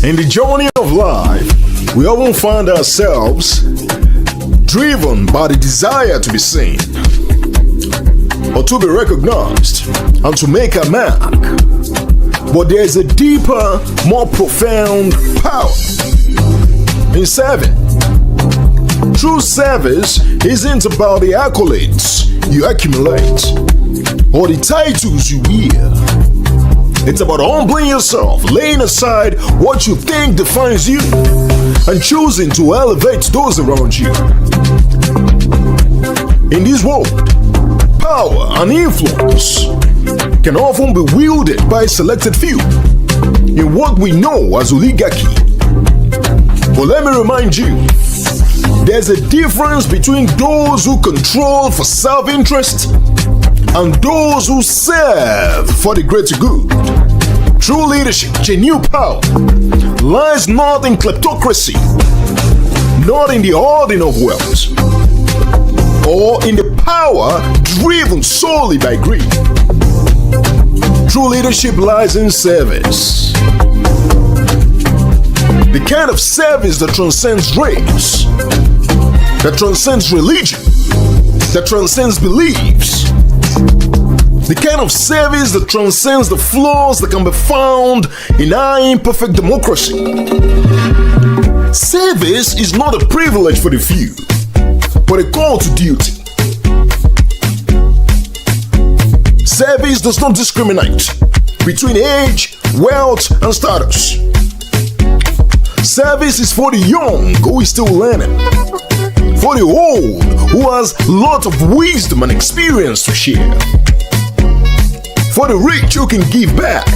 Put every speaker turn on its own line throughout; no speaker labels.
In the journey of life, we often find ourselves driven by the desire to be seen, or to be recognized, and to make a mark. But there is a deeper, more profound power in serving. True service isn't about the accolades you accumulate or the titles you wear. It's about humbling yourself, laying aside what you think defines you, and choosing to elevate those around you. In this world, power and influence can often be wielded by a selected few in what we know as oligarchy. But let me remind you, there's a difference between those who control for self-interest and those who serve for the greater good. True leadership, genuine power, lies not in kleptocracy, not in the hoarding of wealth, or in the power driven solely by greed. True leadership lies in service. The kind of service that transcends race, that transcends religion, that transcends beliefs. The kind of service that transcends the flaws that can be found in our imperfect democracy. Service is not a privilege for the few, but a call to duty. Service does not discriminate between age, wealth, and status. Service is for the young who is still learning, for the old who has lots of wisdom and experience to share, for the rich who can give back,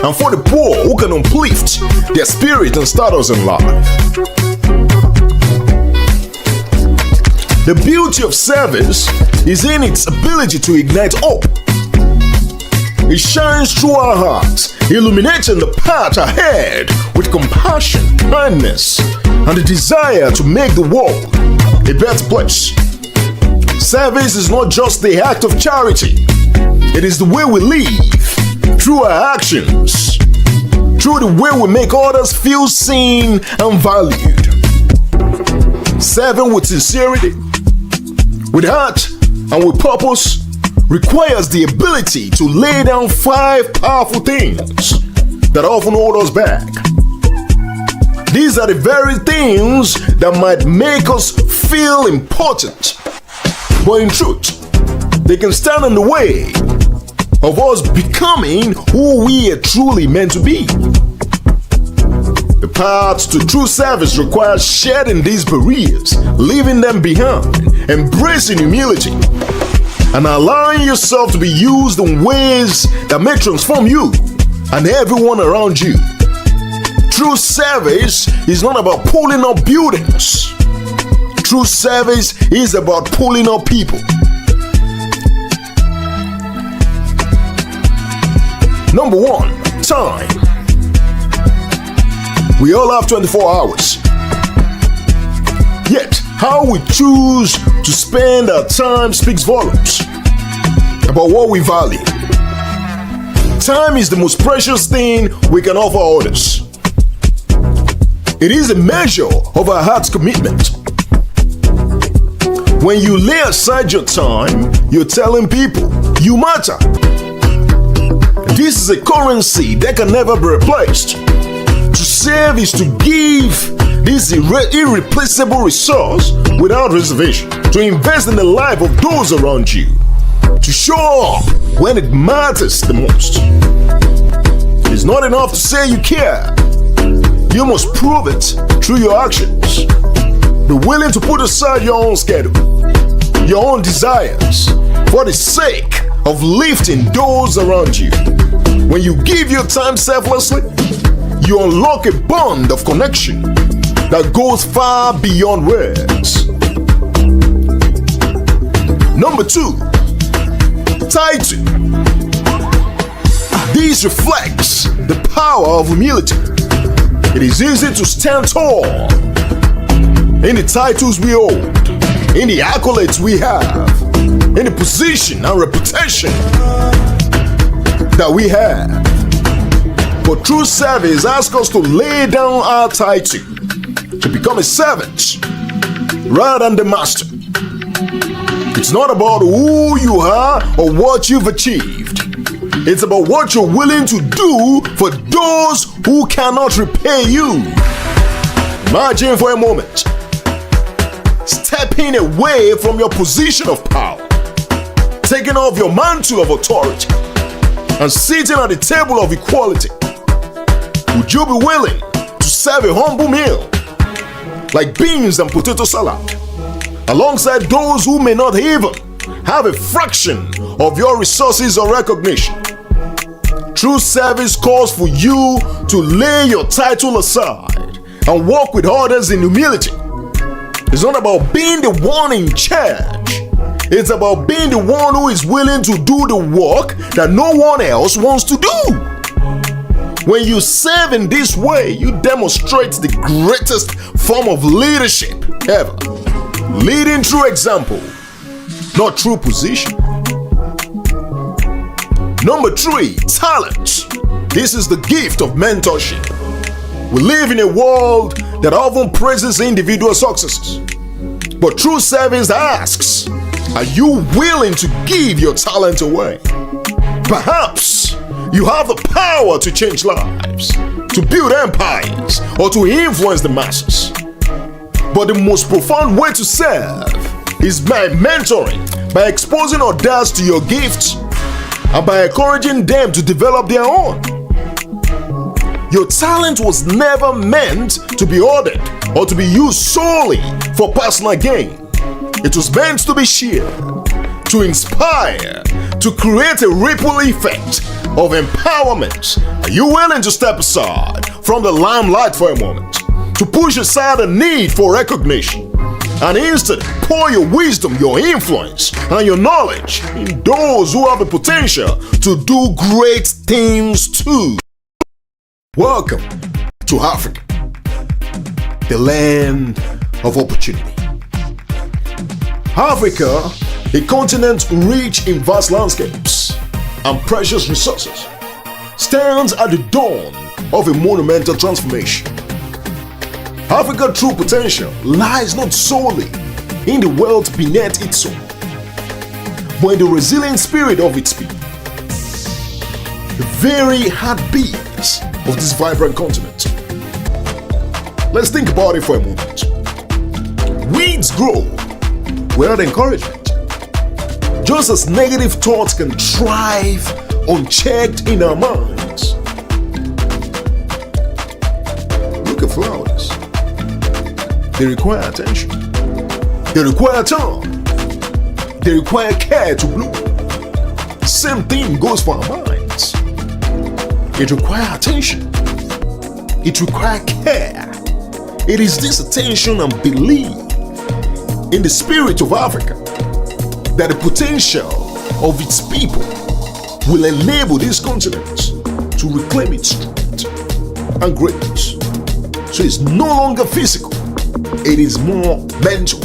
and for the poor who can uplift their spirit and status in life. The beauty of service is in its ability to ignite hope. It shines through our hearts, illuminating the path ahead with compassion, kindness, and the desire to make the world a better place. Service is not just the act of charity. It is the way we live, through our actions, through the way we make others feel seen and valued. Serving with sincerity, with heart, and with purpose requires the ability to lay down 5 powerful things that often hold us back. These are the very things that might make us feel important, but in truth, they can stand in the way of us becoming who we are truly meant to be. The path to true service requires shedding these barriers, leaving them behind, embracing humility, and allowing yourself to be used in ways that may transform you and everyone around you. True service is not about pulling up buildings. True service is about pulling up people. Number 1, time. We all have 24 hours. Yet, how we choose to spend our time speaks volumes about what we value. Time is the most precious thing we can offer others. It is a measure of our heart's commitment. When you lay aside your time, you're telling people you matter. This is a currency that can never be replaced. To serve is to give this irreplaceable resource without reservation. To invest in the life of those around you. To show up when it matters the most. It's not enough to say you care. You must prove it through your actions. Be willing to put aside your own schedule, your own desires, for the sake of lifting those around you. When you give your time selflessly, you unlock a bond of connection that goes far beyond words. Number 2, title. This reflects the power of humility. It is easy to stand tall in the titles we hold, in the accolades we have, in the position and reputation that we have. But true service asks us to lay down our title, to become a servant rather than the master. It's not about who you are or what you've achieved. It's about what you're willing to do for those who cannot repay you. Imagine for a moment stepping away from your position of power, taking off your mantle of authority, and sitting at the table of equality. Would you be willing to serve a humble meal like beans and potato salad alongside those who may not even have a fraction of your resources or recognition? True service calls for you to lay your title aside and walk with others in humility. It's not about being the one in charge. It's about being the one who is willing to do the work that no one else wants to do. When you serve in this way, you demonstrate the greatest form of leadership ever. Leading through example, not through position. Number 3, talent. This is the gift of mentorship. We live in a world that often praises individual successes. But true service asks, are you willing to give your talent away? Perhaps you have the power to change lives, to build empires, or to influence the masses. But the most profound way to serve is by mentoring, by exposing others to your gifts, and by encouraging them to develop their own. Your talent was never meant to be hoarded or to be used solely for personal gain. It was meant to be shared, to inspire, to create a ripple effect of empowerment. Are you willing to step aside from the limelight for a moment, to push aside the need for recognition, and instead pour your wisdom, your influence, and your knowledge in those who have the potential to do great things too? Welcome to Africa, the land of opportunity. Africa, a continent rich in vast landscapes and precious resources, stands at the dawn of a monumental transformation. Africa's true potential lies not solely in the wealth beneath its soil, but in the resilient spirit of its people. The very heartbeats of this vibrant continent. Let's think about it for a moment. Weeds grow without encouragement, just as negative thoughts can thrive unchecked in our minds. Look at flowers. They require attention. They require time. They require care to bloom. The same thing goes for our minds. It requires attention. It requires care. It is this attention and belief in the spirit of Africa that the potential of its people will enable this continent to reclaim its strength and greatness. So it's no longer physical, it is more mental.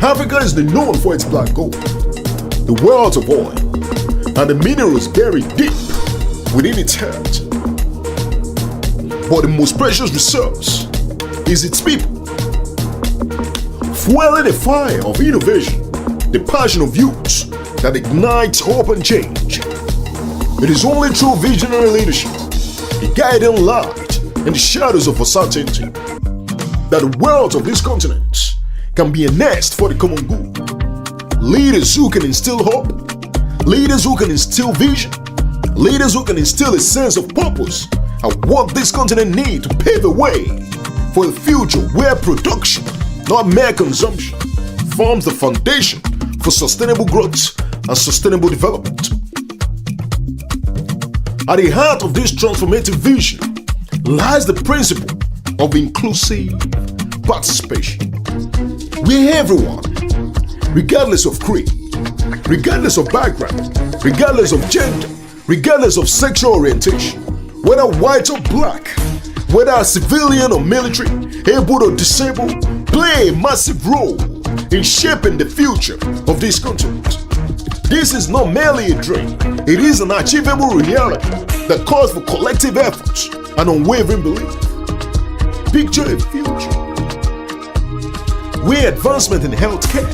Africa is known for its black gold, the wealth of oil, and the minerals buried deep within its heart. But the most precious resource is its people. Fueling the fire of innovation, the passion of youth that ignites hope and change. It is only through visionary leadership, a guiding light in the shadows of uncertainty, that the wealth of this continent can be a nest for the common good. Leaders who can instill hope, leaders who can instill vision, leaders who can instill a sense of purpose are what this continent needs to pave the way for a future where production, not mere consumption, forms the foundation for sustainable growth and sustainable development. At the heart of this transformative vision lies the principle of inclusive participation, where everyone, regardless of creed, regardless of background, regardless of gender, regardless of sexual orientation, whether white or black, whether civilian or military, able or disabled, play a massive role in shaping the future of this continent. This is not merely a dream, it is an achievable reality that calls for collective efforts and unwavering belief. Picture a future where advancement in healthcare,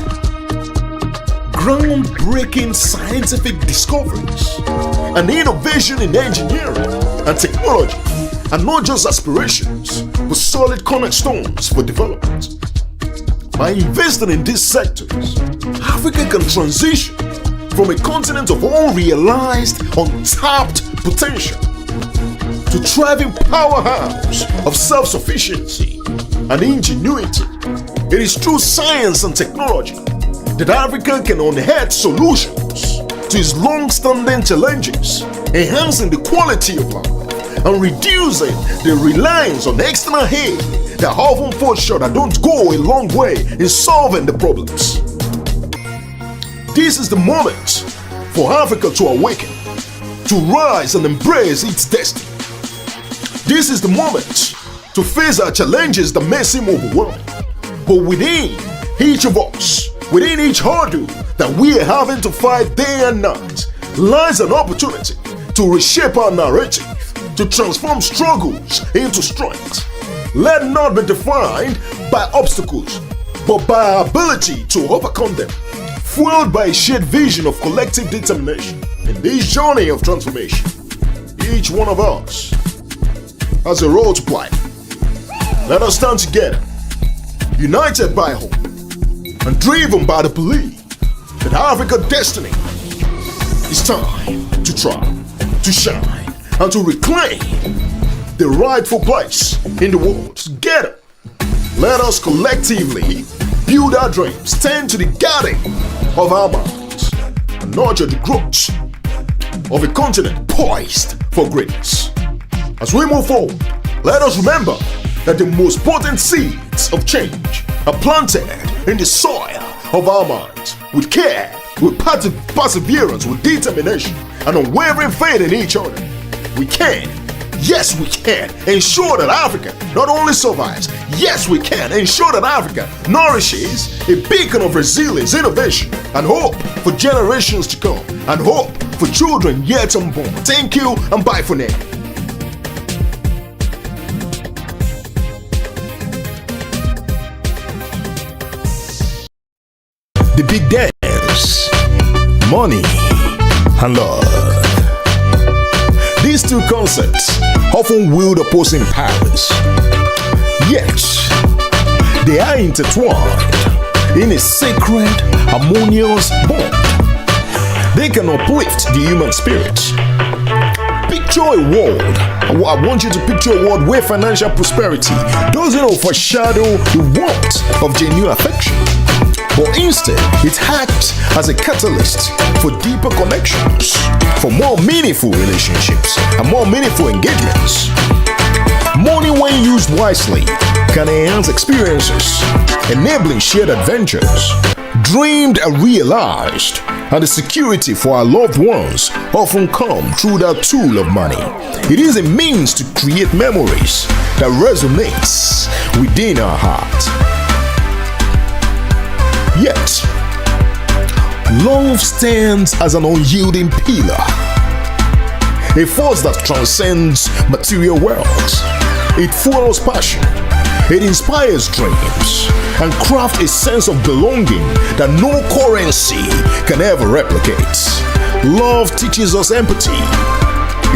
groundbreaking scientific discoveries, and innovation in engineering and technology are not just aspirations, but solid cornerstones for development. By investing in these sectors, Africa can transition from a continent of unrealized, untapped potential to thriving powerhouse of self-sufficiency and ingenuity. It is through science and technology that Africa can unearth solutions to its long-standing challenges, enhancing the quality of life and reducing the reliance on external aid that often falls short and don't go a long way in solving the problems. This is the moment for Africa to awaken, to rise and embrace its destiny. This is the moment to face our challenges that may seem overwhelming. But within each of us, within each hurdle that we are having to fight day and night, lies an opportunity to reshape our narrative, to transform struggles into strength. Let not be defined by obstacles, but by our ability to overcome them, fueled by a shared vision of collective determination. In this journey of transformation, each one of us has a role to play. Let us stand together, united by hope, and driven by the belief that Africa's destiny is time to thrive, to shine, and to reclaim the rightful place in the world. Together, let us collectively build our dreams, tend to the garden of our minds, and nurture the growth of a continent poised for greatness. As we move forward, let us remember that the most potent seeds of change are planted in the soil of our minds. With care, with perseverance, with determination, and unwavering faith in each other, we can, yes we can, ensure that Africa not only survives, yes we can ensure that Africa nourishes a beacon of resilience, innovation, and hope for generations to come, and hope for children yet unborn. Thank you, and bye for now. The big dance, money and love. These two concepts often wield opposing powers, yet they are intertwined in a sacred, harmonious bond. They can uplift the human spirit. Picture a world. I want you to picture a world where financial prosperity doesn't overshadow the warmth of genuine affection, but instead it acts as a catalyst for deeper connections, for more meaningful relationships and more meaningful engagements. Money, when used wisely, can enhance experiences, enabling shared adventures, dreamed and realized, and the security for our loved ones often come through that tool of money. It is a means to create memories that resonates within our heart. Yet, love stands as an unyielding pillar, a force that transcends material wealth. It fuels passion, it inspires dreams, and crafts a sense of belonging that no currency can ever replicate. Love teaches us empathy,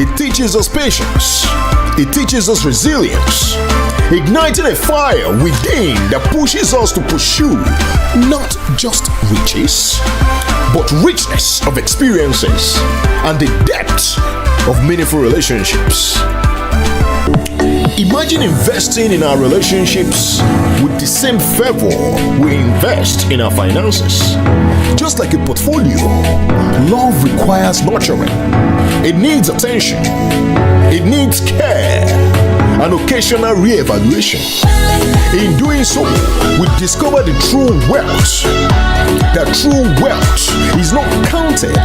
it teaches us patience, it teaches us resilience, igniting a fire within that pushes us to pursue not just riches, but richness of experiences and the depth of meaningful relationships. Imagine investing in our relationships with the same fervor we invest in our finances. Just like a portfolio, love requires nurturing. It needs attention. It needs care. and occasional re-evaluation. In doing so, we discover the true wealth. That true wealth is not counted,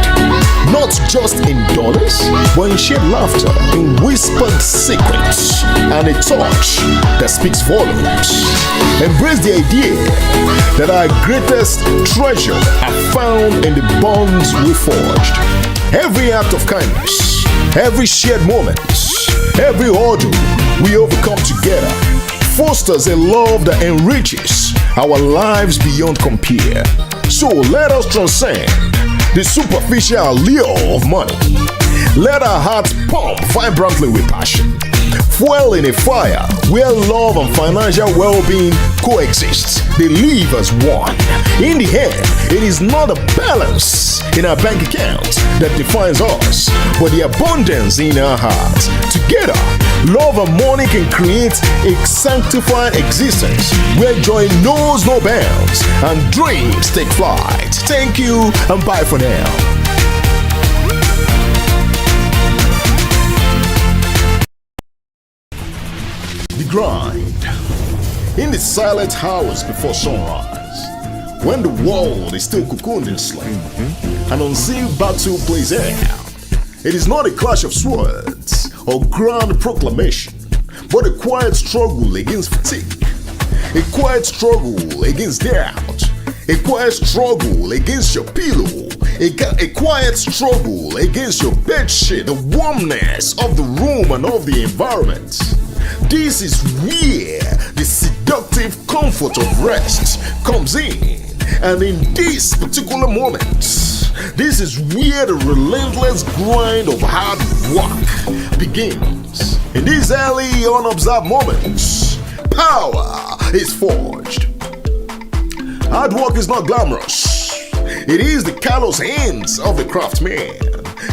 not just in dollars, but in shared laughter, in whispered secrets, and a touch that speaks volumes. Embrace the idea that our greatest treasure are found in the bonds we forged. Every act of kindness, every shared moment, every ordeal we overcome together fosters a love that enriches our lives beyond compare. So let us transcend the superficial allure of money. Let our hearts pump vibrantly with passion, fueling a fire where love and financial well-being coexist. They live as one. In the end, it is not a balance in our bank account that defines us, but the abundance in our hearts. Together, love and money can create a sanctified existence where joy knows no bounds and dreams take flight. Thank you and bye for now. The grind. In the silent hours before sunrise, when the world is still cocooned in sleep, an unseen battle plays out. It is not a clash of swords or grand proclamation, but a quiet struggle against fatigue, a quiet struggle against doubt, a quiet struggle against your pillow, a quiet struggle against your bedsheet, the warmness of the room and of the environment. This is where the seductive comfort of rest comes in. And in this particular moment, this is where the relentless grind of hard work begins. In these early unobserved moments, power is forged. Hard work is not glamorous. It is the callous hands of the craftsman.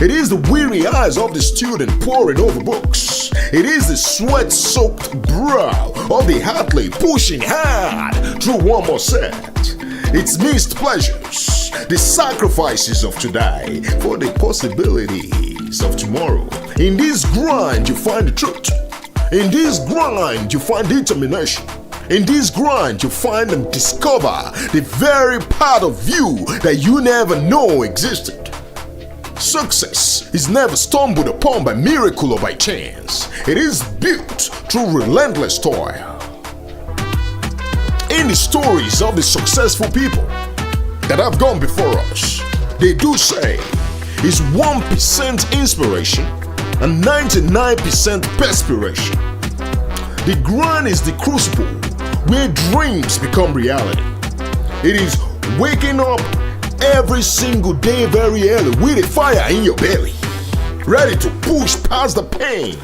It is the weary eyes of the student poring over books. It is the sweat-soaked brow of the athlete pushing hard through one more set. It's missed pleasures, the sacrifices of today for the possibilities of tomorrow. In this grind, you find the truth. In this grind, you find determination. In this grind, you find and discover the very part of you that you never know existed. Success is never stumbled upon by miracle or by chance. It is built through relentless toil. In the stories of the successful people that have gone before us, they do say it's 1% inspiration and 99% perspiration. The grind is the crucible where dreams become reality. It is waking up every single day very early with a fire in your belly, ready to push past the pain,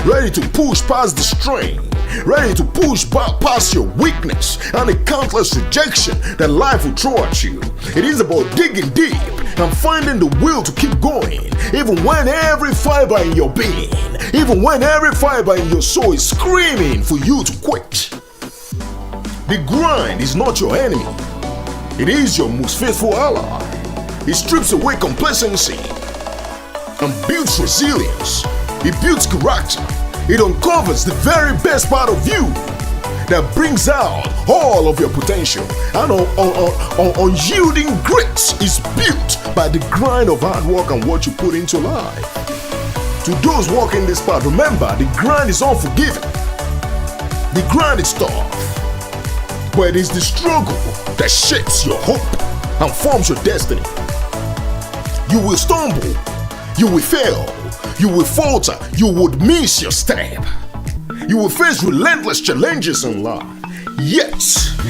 ready to push past the strain, ready to push past your weakness and the countless rejection that life will throw at you. It is about digging deep and finding the will to keep going, even when every fiber in your being, even when every fiber in your soul is screaming for you to quit. The grind is not your enemy. It is your most faithful ally. It strips away complacency and builds resilience. It builds character. It uncovers the very best part of you that brings out all of your potential. And unyielding grit is built by the grind of hard work and what you put into life. To those walking this path, remember, the grind is unforgiving. The grind is tough. But it is the struggle that shapes your hope and forms your destiny. You will stumble, you will fail, you will falter, you would miss your step. You will face relentless challenges in life. Yet,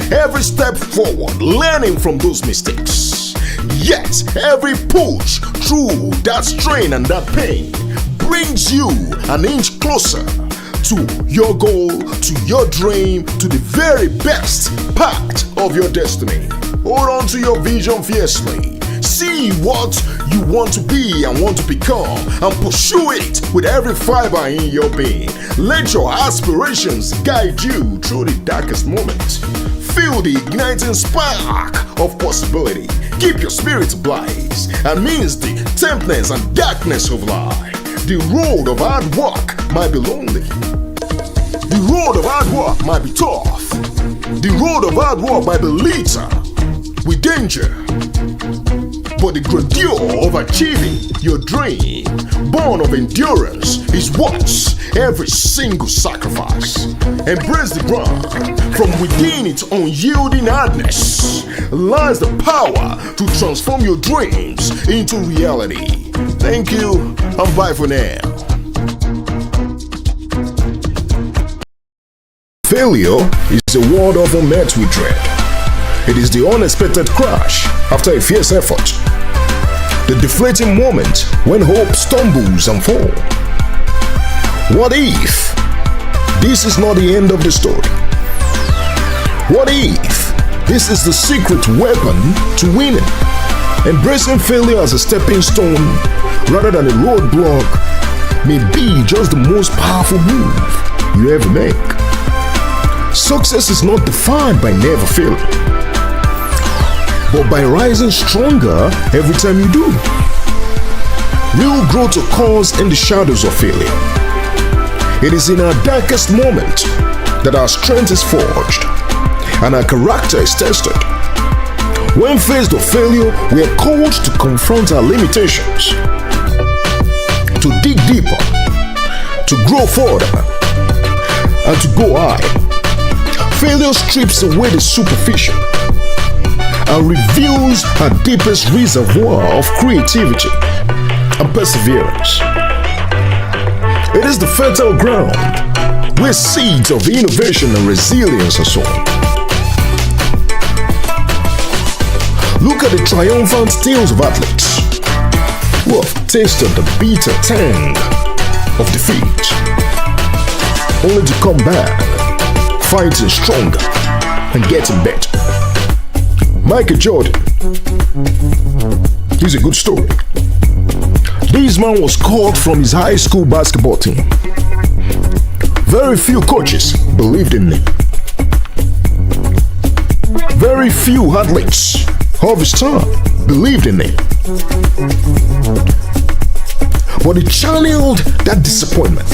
every step forward, learning from those mistakes. Yet, every push through that strain and that pain brings you an inch closer to your goal, to your dream, to the very best part of your destiny. Hold on to your vision fiercely. See what you want to be and want to become and pursue it with every fiber in your being. Let your aspirations guide you through the darkest moments. Feel the igniting spark of possibility. Keep your spirit ablaze amidst the temptness and darkness of life. The road of hard work might be lonely, The road of hard work might be tough. The road of hard work might be littered with danger. But the grandeur of achieving your dream, born of endurance, is worth every single sacrifice. Embrace the grind. From within its unyielding hardness lies the power to transform your dreams into reality. Thank you, and bye for now. Failure is a word often met with dread. It is the unexpected crash after a fierce effort. The deflating moment when hope stumbles and falls. What if this is not the end of the story? What if this is the secret weapon to winning? Embracing failure as a stepping stone rather than a roadblock may be just the most powerful move you ever make. Success is not defined by never failing, but by rising stronger every time you do. Real growth occurs in the shadows of failure. It is in our darkest moment that our strength is forged and our character is tested. When faced with failure, we are called to confront our limitations, to dig deeper, to grow further, and to go high. Failure strips away the superficial and reveals our deepest reservoir of creativity and perseverance. It is the fertile ground where seeds of innovation and resilience are sown. Look at the triumphant tales of athletes who have tasted the bitter tang of defeat, only to come back fighting stronger and getting better. Michael Jordan is a good story. This man was called from his high school basketball team. Very few coaches believed in him. Very few athletes of his time believed in him. But he channeled that disappointment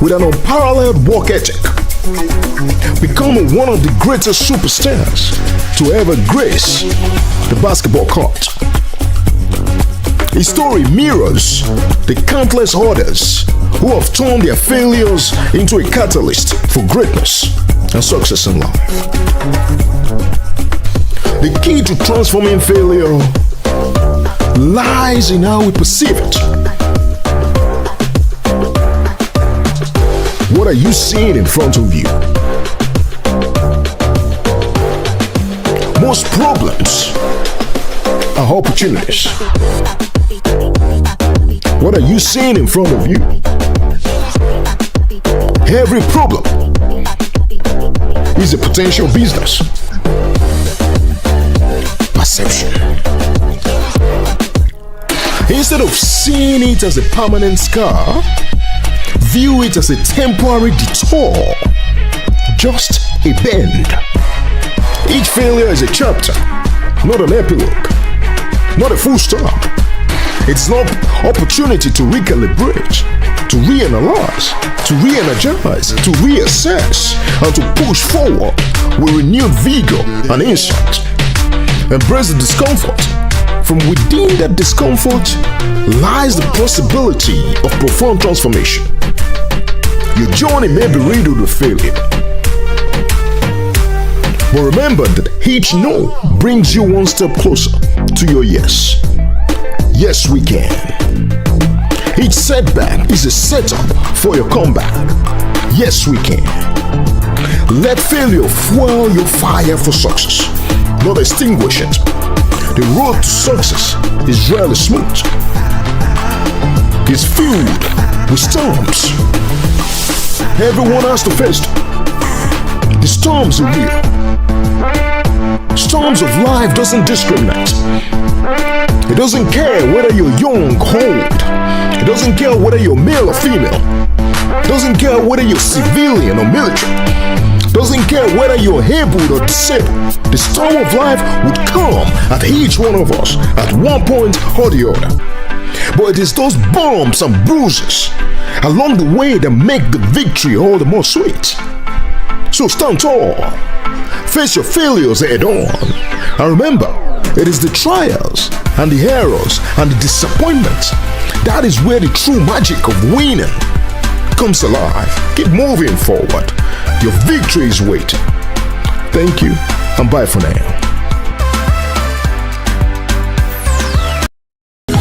with an unparalleled work ethic, becoming one of the greatest superstars to ever grace the basketball court. His story mirrors the countless others who have turned their failures into a catalyst for greatness and success in life. The key to transforming failure lies in how we perceive it. What are you seeing in front of you? Most problems are opportunities. What are you seeing in front of you? Every problem is a potential business. Perception. Instead of seeing it as a permanent scar, view it as a temporary detour, just a bend. Each failure is a chapter, not an epilogue, not a full stop. It's an opportunity to recalibrate, to reanalyze, to re-energize, to reassess, and to push forward with renewed vigor and insight. Embrace the discomfort. From within that discomfort lies the possibility of profound transformation. Your journey may be riddled with failure, but remember that each no brings you one step closer to your yes. Yes, we can. Each setback is a setup for your comeback. Yes, we can. Let failure fuel your fire for success, not extinguish it. The road to success is rarely smooth. It's filled with storms. Everyone has to face them. The storms are real. Storms of life doesn't discriminate. It doesn't care whether you're young or old. It doesn't care whether you're male or female. It doesn't care whether you're civilian or military. It doesn't care whether you're able or disabled. The storm of life would come at each one of us at one point or the other. but it is those bumps and bruises along the way that make the victory all the more sweet. So stand tall, face your failures head on, and remember, it is the trials and the errors and the disappointments that is where the true magic of winning comes alive. Keep moving forward. Your victory is waiting. Thank you, and bye for now.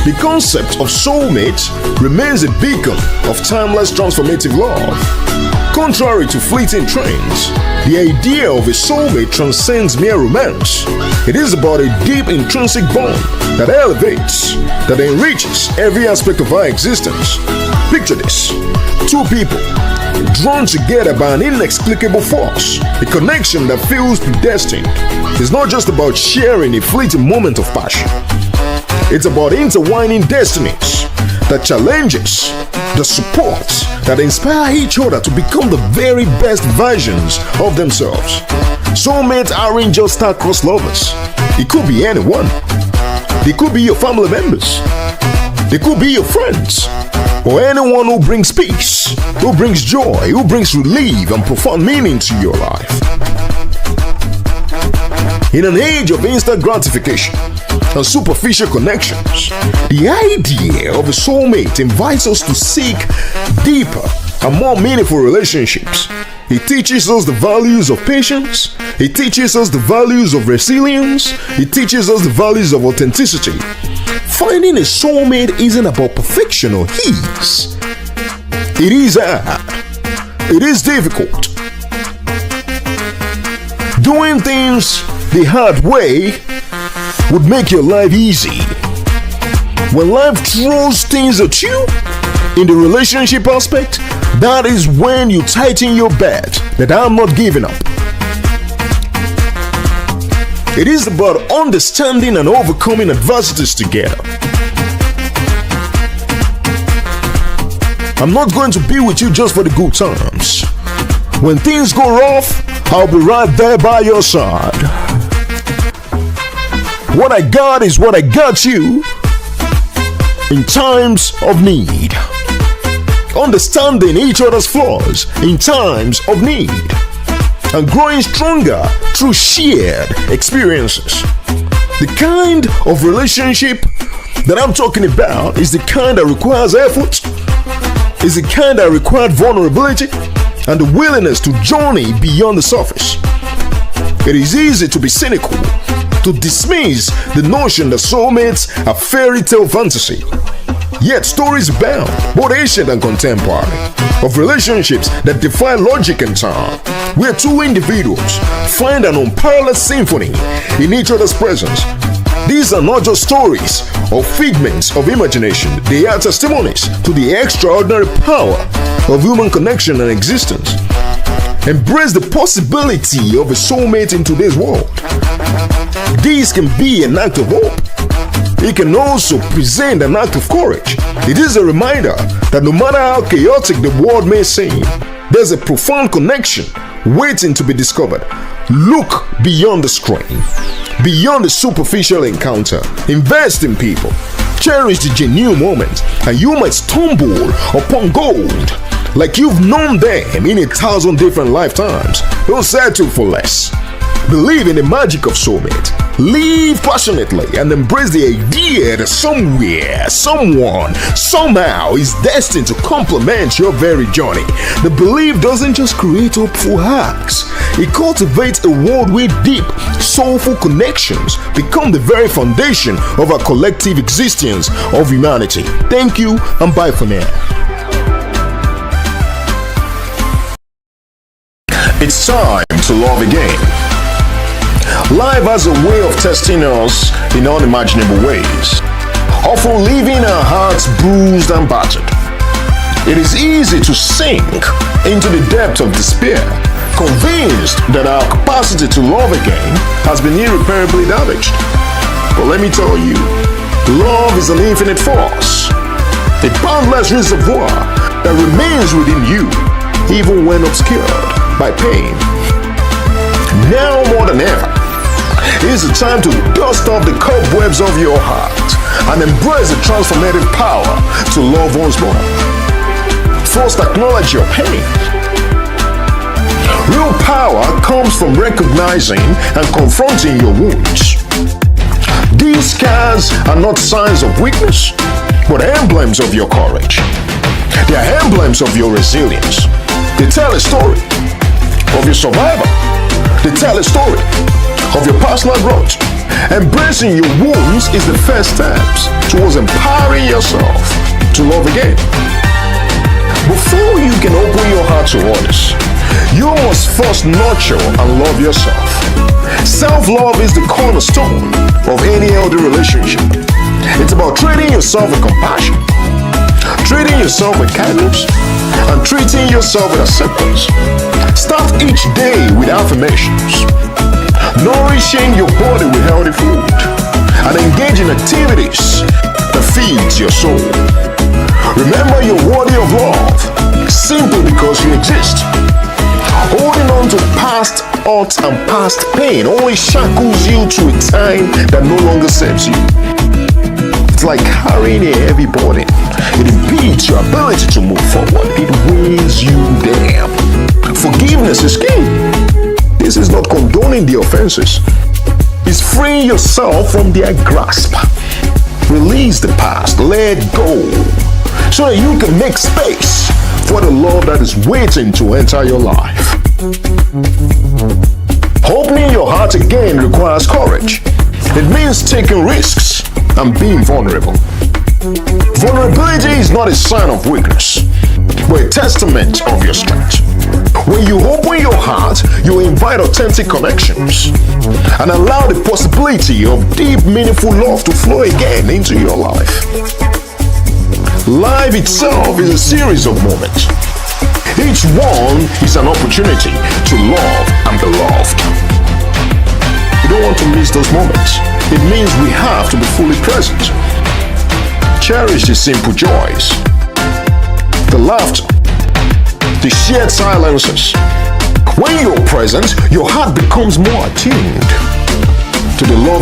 The concept of soulmate remains a beacon of timeless transformative love. Contrary to fleeting trends, the idea of a soulmate transcends mere romance. It is about a deep intrinsic bond that elevates, that enriches every aspect of our existence. Picture this: two people drawn together by an inexplicable force, a connection that feels predestined. It's not just about sharing a fleeting moment of passion. It's about intertwining destinies, the challenges, the supports that inspire each other to become the very best versions of themselves. Soulmates aren't just star-crossed lovers. It could be anyone. They could be your family members. They could be your friends. Or anyone who brings peace, who brings joy, who brings relief and profound meaning to your life. In an age of instant gratification and superficial connections, the idea of a soulmate invites us to seek deeper and more meaningful relationships. It teaches us the values of patience. It teaches us the values of resilience. It teaches us the values of authenticity. Finding a soulmate isn't about perfection or ease. It is hard. It is difficult. Doing things the hard way would make your life easy. When life throws things at you in the relationship aspect, that is when you tighten your bet that I'm not giving up. It is about understanding and overcoming adversities together. I'm not going to be with you just for the good times. When things go rough, I'll be right there by your side. What I got is what I got you in times of need. Understanding each other's flaws in times of need. And growing stronger through shared experiences. The kind of relationship that I'm talking about is the kind that requires effort, is the kind that requires vulnerability, and the willingness to journey beyond the surface. It is easy to be cynical, to dismiss the notion that soulmates are fairy tale fantasy. Yet stories abound, both ancient and contemporary, of relationships that defy logic and time, where two individuals find an unparalleled symphony in each other's presence. These are not just stories or figments of imagination, they are testimonies to the extraordinary power of human connection and existence. Embrace the possibility of a soulmate in today's world. This can be an act of hope. It can also present an act of courage. It is a reminder that no matter how chaotic the world may seem, there's a profound connection waiting to be discovered. Look beyond the screen, beyond the superficial encounter. Invest in people. Cherish the genuine moments, and you might stumble upon gold like you've known them in 1,000 different lifetimes. Don't settle for less. Believe in the magic of soulmate. Live passionately and embrace the idea that somewhere, someone, somehow is destined to complement your very journey. The belief doesn't just create hopeful acts. It cultivates a world where deep, soulful connections become the very foundation of our collective existence of humanity. Thank you and bye for now. It's time to love again. Life has a way of testing us in unimaginable ways, often leaving our hearts bruised and battered. It is easy to sink into the depth of despair, convinced that our capacity to love again has been irreparably damaged. But let me tell you, love is an infinite force, a boundless reservoir that remains within you, even when obscured by pain. Now more than ever, it is the time to dust off the cobwebs of your heart and embrace the transformative power to love once more. First, acknowledge your pain. Real power comes from recognizing and confronting your wounds. These scars are not signs of weakness, but emblems of your courage. They are emblems of your resilience. They tell a story of your survival. They tell a story of your personal growth. Embracing your wounds is the first steps towards empowering yourself to love again. Before you can open your heart to others, you must first nurture and love yourself. Self-love is the cornerstone of any healthy relationship. It's about treating yourself with compassion, treating yourself with kindness, and treating yourself with acceptance. Start each day with affirmations, nourishing your body with healthy food, and engage in activities that feeds your soul. Remember you're worthy of love simply because you exist. Holding on to past hurts and past pain only shackles you to a time that no longer serves you. It's like carrying a heavy burden. It impedes your ability to move forward. It weighs you down. Forgiveness is key. This is not condoning the offenses. It's freeing yourself from their grasp. Release the past. Let go, so that you can make space for the love that is waiting to enter your life. Opening your heart again requires courage. It means taking risks and being vulnerable. Vulnerability is not a sign of weakness, but a testament of your strength. When you open your heart, you invite authentic connections and allow the possibility of deep, meaningful love to flow again into your life. Life itself is a series of moments. Each one is an opportunity to love and be loved. You don't want to miss those moments. It means we have to be fully present. Cherish the simple joys, the laughter, the shared silences. When you're present, your heart becomes more attuned to the love that